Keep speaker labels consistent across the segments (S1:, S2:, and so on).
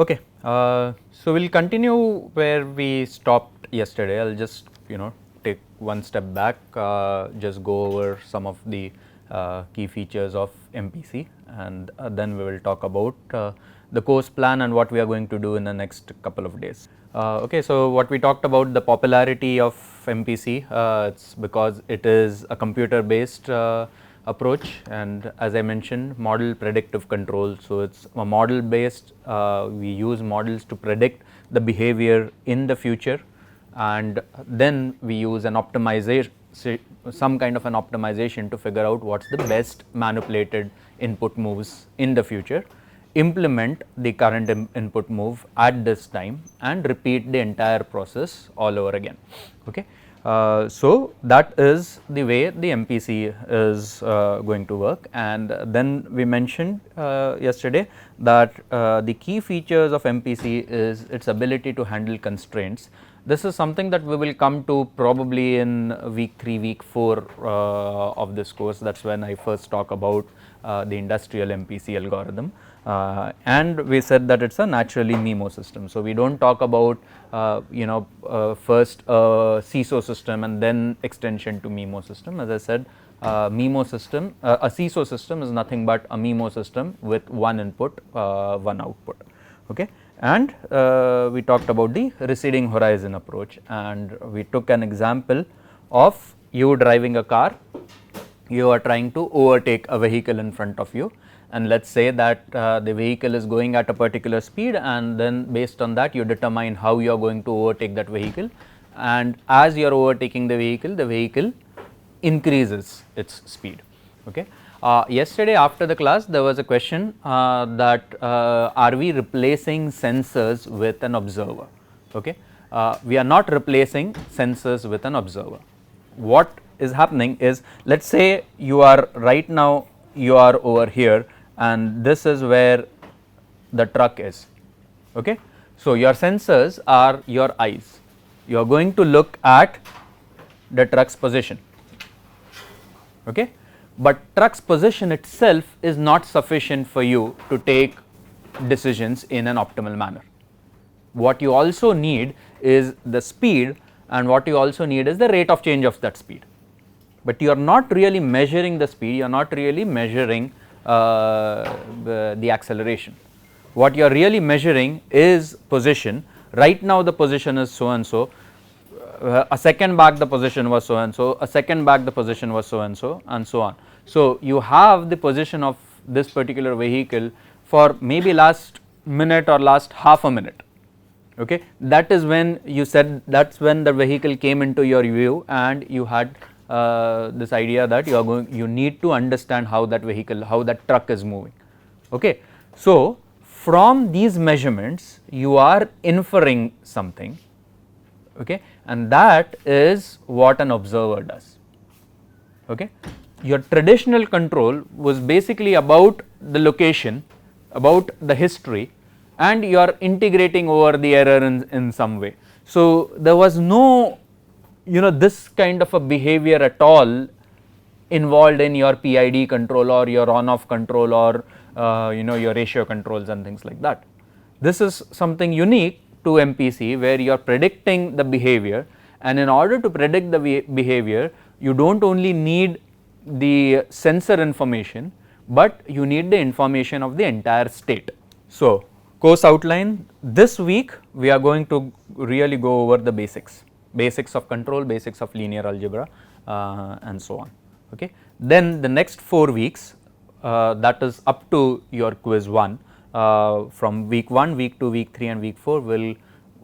S1: Okay, so we'll continue where we stopped yesterday. I'll just take one step back, just go over some of the key features of MPC, and then we will talk about the course plan and what we are going to do in the next couple of days. Okay, so what we talked about, the popularity of MPC, it's because it is a computer based approach, and as I mentioned, model predictive control. So it's a model based, we use models to predict the behavior in the future, and then we use an optimization, some kind of an optimization to figure out what's the best manipulated input moves in the future, implement the current input move at this time, and repeat the entire process all over again. Okay. So that is the way the MPC is going to work, and then we mentioned yesterday that the key features of MPC is its ability to handle constraints. This is something that we will come to probably in week 3, week 4 of this course. That is when I first talk about the industrial MPC algorithm, and we said that it is a naturally MIMO system. So we do not talk about first a CISO system and then extension to MIMO system. As I said, MIMO system, a CISO system is nothing but a MIMO system with one input, one output. Okay. And we talked about the receding horizon approach, and we took an example of you driving a car. You are trying to overtake a vehicle in front of you, and let us say that the vehicle is going at a particular speed, and then based on that you determine how you are going to overtake that vehicle, and as you are overtaking the vehicle increases its speed. Okay. Yesterday after the class there was a question that are we replacing sensors with an observer? Okay. We are not replacing sensors with an observer. What is happening is, let us say you are right now, you are over here, and this is where the truck is. Okay. So your sensors are your eyes. You are going to look at the truck's position. Okay. But truck's position itself is not sufficient for you to take decisions in an optimal manner. What you also need is the speed, and what you also need is the rate of change of that speed. But you are not really measuring the speed, you are not really measuring the acceleration. What you are really measuring is position. Right now the position is so and so, a second back the position was so and so, a second back the position was so, and so on. So you have the position of this particular vehicle for maybe last minute or last half a minute. Okay. That is when you said, that is when the vehicle came into your view, and you had this idea that you need to understand how that vehicle, how that truck is moving. Okay. So from these measurements you are inferring something. Okay. And that is what an observer does. Okay. Your traditional control was basically about the location, about the history, and you are integrating over the error in some way. So there was no this kind of a behavior at all involved in your PID control or your on off control or your ratio controls and things like that. This is something unique to MPC, where you are predicting the behavior, and in order to predict the behavior you do not only need the sensor information, but you need the information of the entire state. So course outline, this week we are going to really go over the basics of control, basics of linear algebra, and so on. Okay. Then the next 4 weeks, that is up to your quiz 1, from week 1, week 2, week 3 and week 4 will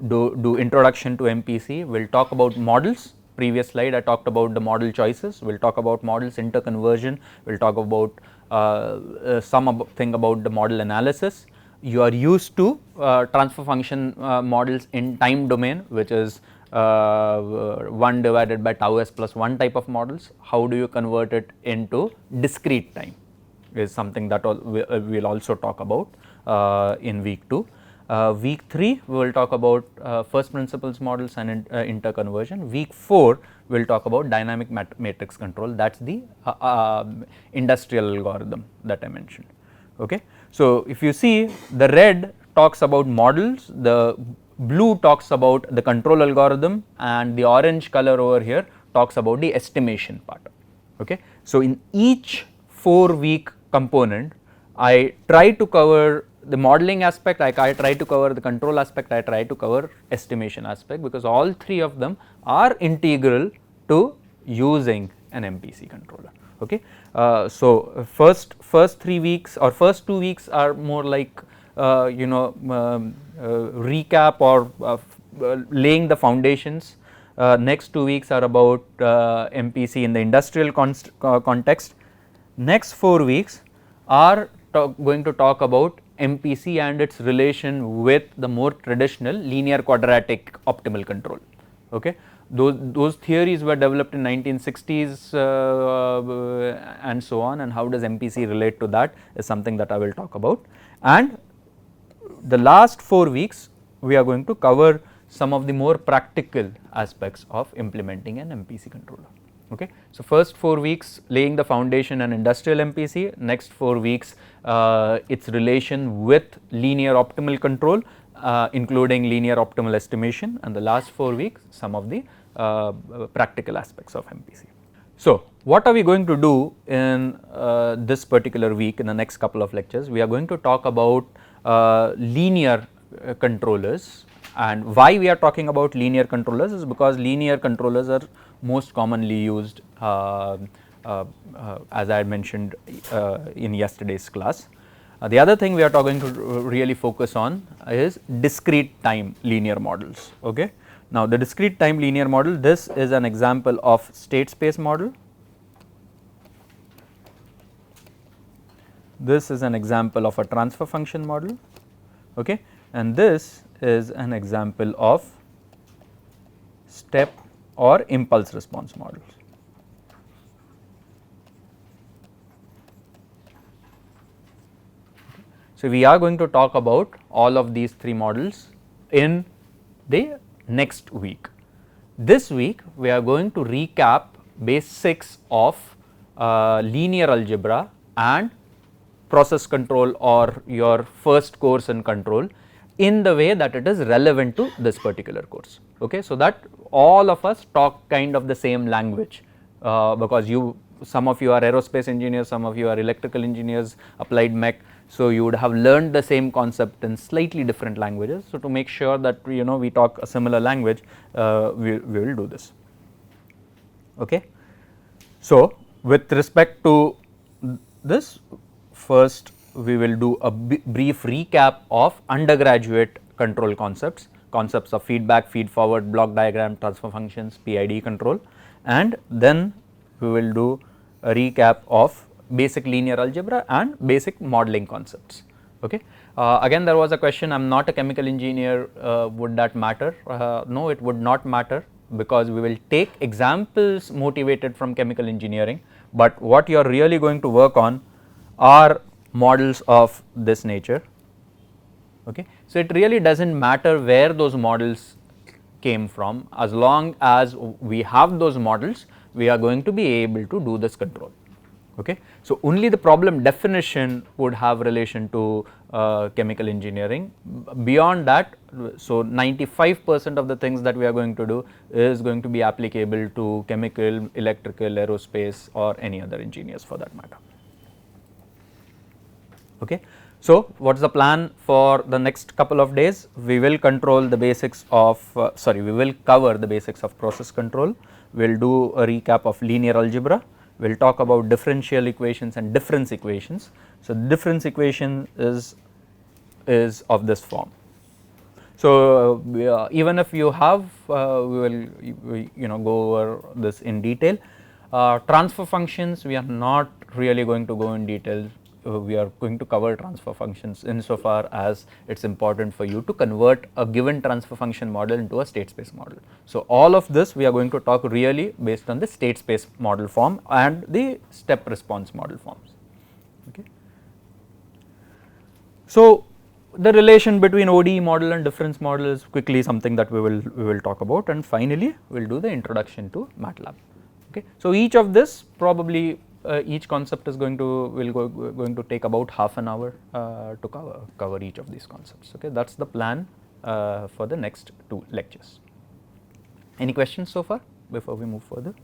S1: do introduction to MPC. We will talk about models. Previous slide I talked about the model choices. We will talk about models, interconversion. We will talk about something about the model analysis. You are used to transfer function models in time domain, which is 1 divided by tau s plus 1 type of models. How do you convert it into discrete time is something that we will also talk about in week 2. Week 3 we will talk about first principles models and interconversion. Week 4 we will talk about dynamic matrix control, that is the industrial algorithm that I mentioned. Okay. So if you see, the red talks about models, the blue talks about the control algorithm, and the orange color over here talks about the estimation part. Okay. So, in each 4-week component, I try to cover the modeling aspect, I try to cover the control aspect, I try to cover estimation aspect, because all three of them are integral to using an MPC controller. Okay. So, first 3 weeks or first 2 weeks are more like recap or laying the foundations. Next 2 weeks are about MPC in the industrial context. Next 4 weeks are going to talk about MPC and its relation with the more traditional linear quadratic optimal control. Okay. Those theories were developed in 1960s and so on, and how does MPC relate to that is something that I will talk about. And the last 4 weeks we are going to cover some of the more practical aspects of implementing an MPC controller. Okay. So, first 4 weeks laying the foundation and industrial MPC, next 4 weeks its relation with linear optimal control including linear optimal estimation, and the last 4 weeks some of the practical aspects of MPC. So, what are we going to do in this particular week in the next couple of lectures? We are going to talk about linear controllers, and why we are talking about linear controllers is because linear controllers are most commonly used as I had mentioned in yesterday's class. The other thing we are going to really focus on is discrete time linear models. Okay. Now, the discrete time linear model, this is an example of state space model. This is an example of a transfer function model, okay, and this is an example of step or impulse response models. So, we are going to talk about all of these 3 models in the next week. This week we are going to recap basics of linear algebra and process control, or your first course in control, in the way that it is relevant to this particular course. Okay. So, that all of us talk kind of the same language because some of you are aerospace engineers, some of you are electrical engineers, applied mech. So, you would have learned the same concept in slightly different languages. So, to make sure that we talk a similar language, we will do this. Okay. So, with respect to this, first we will do a brief recap of undergraduate control concepts of feedback, feed forward, block diagram, transfer functions, PID control, and then we will do a recap of basic linear algebra and basic modeling concepts. Okay. Again, there was a question, I am not a chemical engineer, would that matter? No, it would not matter, because we will take examples motivated from chemical engineering, but what you are really going to work on are models of this nature. Okay. So, it really does not matter where those models came from, as long as we have those models, we are going to be able to do this control. Okay. So, only the problem definition would have relation to chemical engineering. Beyond that, so 95% of the things that we are going to do is going to be applicable to chemical, electrical, aerospace, or any other engineers for that matter. Okay. So, what is the plan for the next couple of days? We will control the basics of we will cover the basics of process control. We will do a recap of linear algebra. We will talk about differential equations and difference equations. So, difference equation is of this form. So, even if you have, we will go over this in detail. Transfer functions, we are not really going to go in detail. We are going to cover transfer functions insofar as it is important for you to convert a given transfer function model into a state space model. So, all of this we are going to talk really based on the state space model form and the step response model forms. Okay. So, the relation between ODE model and difference model is quickly something that we will talk about, and finally we will do the introduction to MATLAB. Okay. So, each of this probably each concept is going to take about half an hour to cover each of these concepts. Okay, that's the plan for the next 2 lectures. Any questions so far before we move further?